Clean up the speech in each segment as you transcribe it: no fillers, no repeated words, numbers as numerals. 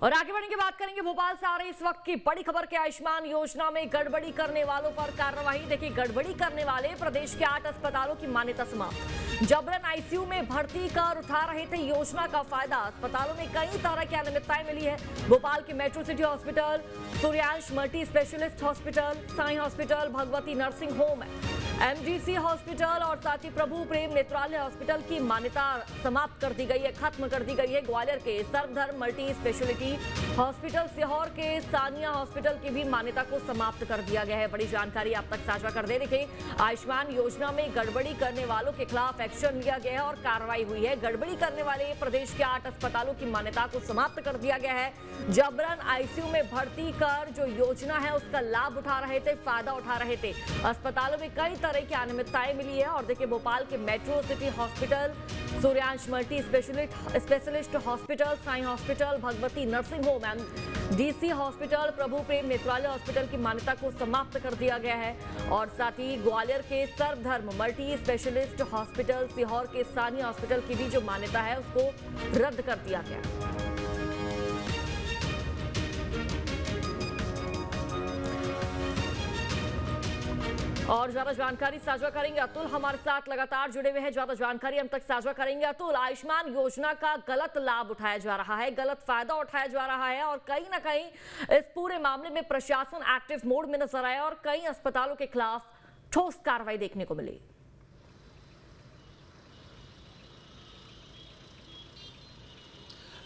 और आगे बढ़ने की बात करेंगे भोपाल से आ रही इस वक्त की बड़ी खबर के आयुष्मान योजना में गड़बड़ी करने वालों पर कार्रवाई। देखिए, गड़बड़ी करने वाले प्रदेश के 8 अस्पतालों की मान्यता समाप्त। जबरन आईसीयू में भर्ती कर उठा रहे थे योजना का फायदा। अस्पतालों में कई तरह की अनियमितताएं मिली है। भोपाल के metro city hospital, Suryansh multi specialist hospital, Sai hospital, Bhagwati nursing home, MGC hospital और साथ ही प्रभु प्रेम नेत्रालय हॉस्पिटल की मान्यता समाप्त कर दी गई है, खत्म कर दी गई है। ग्वालियर के सर्वधर्म मल्टी स्पेशलिटी हॉस्पिटल, सीहोर के सानिया हॉस्पिटल की भी मान्यता को समाप्त कर दिया गया है। बड़ी जानकारी आप तक साझा कर दे। देखिए, आयुष्मान योजना में गड़बड़ी करने वालों के खिलाफ एक्शन लिया गया है और कार्रवाई हुई है। गड़बड़ी करने वाले प्रदेश के 8 अस्पतालों की मान्यता को समाप्त कर दिया गया है। जबरन आईसीयू में भर्ती कर जो योजना है उसका लाभ उठा रहे थे, फायदा उठा रहे थे। अस्पतालों में कई तरह की अनियमितताएं मिली है। और देखिए, भोपाल के metro city hospital, Suryansh multi specialist hospital, Sai hospital, Bhagwati nursing home, DC hospital, Prabhu Prem Netralaya hospital की मान्यता को समाप्त कर दिया गया है। और साथ ही ग्वालियर के सर्वधर्म मल्टी स्पेशलिस्ट हॉस्पिटल, सीहोर के सानिया हॉस्पिटल की भी जो मान्यता है उसको रद्द कर दिया गया। और ज्यादा जानकारी साझा करेंगे अतुल, हमारे साथ लगातार जुड़े हुए हैं। ज्यादा जानकारी हम तक साझा करेंगे अतुल। आयुष्मान योजना का गलत लाभ उठाया जा रहा है, गलत फायदा उठाया जा रहा है और कहीं ना कहीं इस पूरे मामले में प्रशासन एक्टिव मोड में नजर आया और कई अस्पतालों के खिलाफ ठोस कार्रवाई देखने को मिली।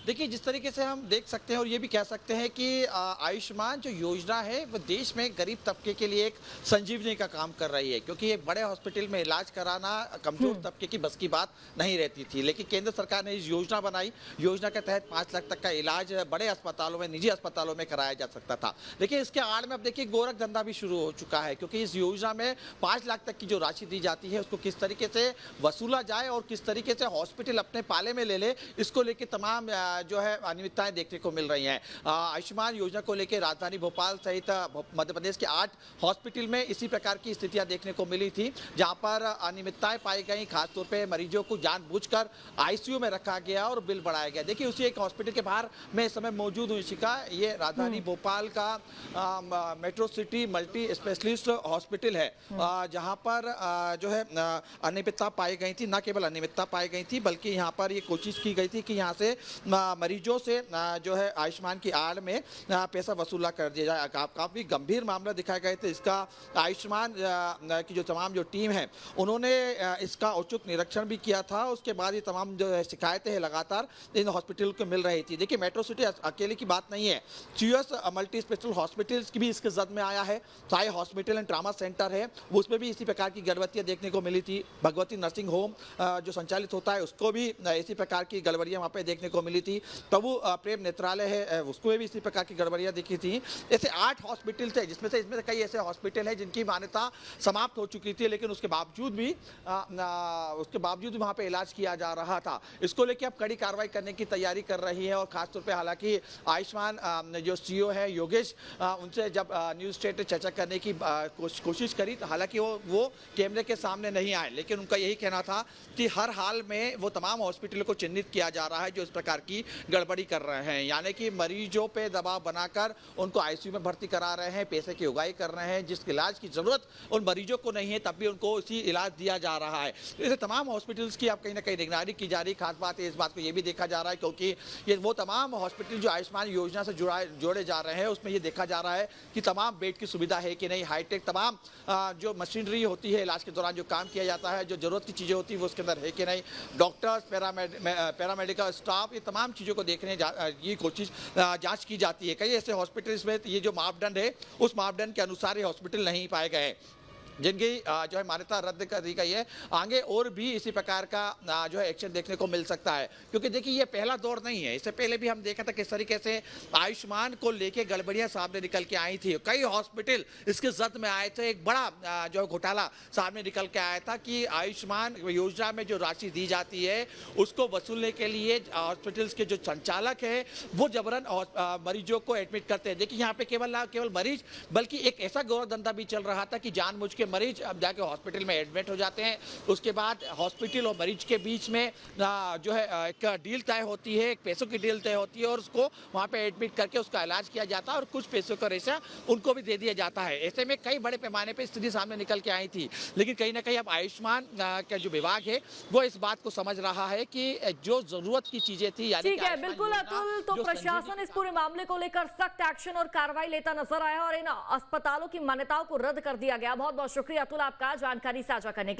देखिए, जिस तरीके से हम देख सकते हैं और ये भी कह सकते हैं कि आयुष्मान जो योजना है वो देश में गरीब तबके के लिए एक संजीवनी का काम कर रही है, क्योंकि एक बड़े हॉस्पिटल में इलाज कराना कमजोर तबके की बस की बात नहीं रहती थी। लेकिन केंद्र सरकार ने इस योजना बनाई। योजना के तहत 5 लाख तक का इलाज बड़े अस्पतालों में, निजी अस्पतालों में कराया जा सकता था। लेकिन इसके आड़ में अब देखिए गोरख धंधा भी शुरू हो चुका है, क्योंकि इस योजना में 5 लाख तक की जो राशि दी जाती है उसको किस तरीके से वसूला जाए और किस तरीके से हॉस्पिटल अपने पाले में ले ले, इसको लेकर तमाम जो है अनियमितताएं देखने को मिल रही हैं। आयुष्मान योजना को लेकर राजधानी भोपाल सहित मध्य प्रदेश के 8 हॉस्पिटल में इसी प्रकार की स्थितियां देखने को मिली थी, जहां पर अनियमितताएं पाई गई। खासतौर पे मरीजों को जानबूझकर आईसीयू में रखा गया और बिल बढ़ाया गया। देखिए, उसी एक हॉस्पिटल के बाहर मैं इस समय मौजूद हूँ। शिखा, ये राजधानी भोपाल का metro city multi specialist hospital है, जहां पर जो है अनियमितता पाई गई थी। न केवल अनियमितता पाई गई थी बल्कि यहाँ पर ये कोशिश की गई थी कि यहाँ से मरीजों से जो है आयुष्मान की आड़ में पैसा वसूला कर दिया जाए। काफी गंभीर मामला दिखाए गए थे। इसका आयुष्मान की जो तमाम जो टीम है उन्होंने इसका औचक निरीक्षण भी किया था। उसके बाद ये तमाम जो शिकायतें हैं लगातार इन हॉस्पिटल को मिल रही थी। देखिए, मेट्रो सिटी अकेले की बात नहीं है, सीएस मल्टी स्पेशल हॉस्पिटल्स की भी इसके जद में आया है। Sai hospital and trauma centre है, उसमें भी इसी प्रकार की गड़बड़ियां देखने को मिली थी। भगवती नर्सिंग होम जो संचालित होता है उसको भी इसी प्रकार की गड़बड़ियां वहां पे देखने को मिली थी। प्रभु प्रेम नेत्रालय है, उसको भी इसी प्रकार की गड़बड़ियां दिखी थी। ऐसे 8 हॉस्पिटल थे, जिसमें से इसमें कई ऐसे हॉस्पिटल हैं जिनकी मान्यता समाप्त हो चुकी थी, लेकिन उसके बावजूद भी वहां पे इलाज किया जा रहा था। इसको लेकर अब कड़ी कार्रवाई करने की तैयारी कर रही है। और खासतौर पे हालांकि आयुष्मान जो सीईओ है योगेश, उनसे जब न्यूज स्टेट चर्चा करने की कोशिश करी, हालांकि वो कैमरे के सामने नहीं आए, लेकिन उनका यही कहना था कि हर हाल में वो तमाम हॉस्पिटलों को चिन्हित किया जा रहा है जो इस प्रकार की गड़बड़ी कर रहे हैं, यानी कि मरीजों पे दबाव बनाकर उनको आईसीयू में भर्ती करा रहे हैं, पैसे की उगाही कर रहे हैं। जिस इलाज की जरूरत उन मरीजों को नहीं है तब भी उनको उसी इलाज दिया जा रहा है। इसे तमाम हॉस्पिटल्स की अब कहीं ना कहीं निगरानी की जा रही। खास बात है, इस बात को ये भी देखा जा रहा है, क्योंकि ये वो तमाम हॉस्पिटल जो आयुष्मान योजना से जोड़े जा रहे हैं उसमें ये देखा जा रहा है कि तमाम बेड की सुविधा है कि नहीं, हाईटेक तमाम जो मशीनरी होती है इलाज के दौरान जो काम किया जाता है, जो जरूरत की चीजें होती है वो उसके अंदर है कि नहीं, डॉक्टर्स, पैरामेडिकल स्टाफ, ये तमाम चीजों को देखने ये कोशिश जांच की जाती है। कई ऐसे हॉस्पिटल्स में ये जो मापदंड है उस मापदंड के अनुसार ये हॉस्पिटल नहीं पाए गए, जिनकी जो है मान्यता रद्द कर दी गई है। आगे और भी इसी प्रकार का जो है एक्शन देखने को मिल सकता है, क्योंकि देखिए ये पहला दौर नहीं है। इससे पहले भी हम देखा था किस तरीके से आयुष्मान को लेके गड़बड़ियां सामने निकल के आई थी। कई हॉस्पिटल इसके जद में आए थे। एक बड़ा जो घोटाला सामने निकल के आया था कि आयुष्मान योजना में जो राशि दी जाती है उसको वसूलने के लिए हॉस्पिटल्स के जो संचालक है वो जबरन मरीजों को एडमिट करते हैं। देखिए, यहाँ पे केवल मरीज बल्कि एक ऐसा गौरव धंधा भी चल रहा था कि जानबूझ के के मरीज अब जाके हॉस्पिटल में एडमिट हो जाते हैं। उसके बाद हॉस्पिटल और मरीज के बीच में जो है एक डील तय होती है, एक पैसों की डील तय होती है और उसको वहाँ पे एडमिट करके उसका इलाज किया जाता है और कुछ पैसों का रेशा उनको भी दे दिया जाता है। ऐसे में कई बड़े पैमाने पे स्थिति सामने निकल के आई थी, लेकिन कहीं ना कहीं अब आयुष्मान का जो विभाग है वो इस बात को समझ रहा है कि जो जरूरत की चीजें थी, यानी ठीक है, बिल्कुल अतुल, तो प्रशासन इस पूरे मामले को लेकर सख्त एक्शन और कार्रवाई लेता नजर आया और इन अस्पतालों की मान्यताओं को रद्द कर दिया गया। बहुत बहुत शुक्रिया अतुल आपका जानकारी साझा करने के लिए।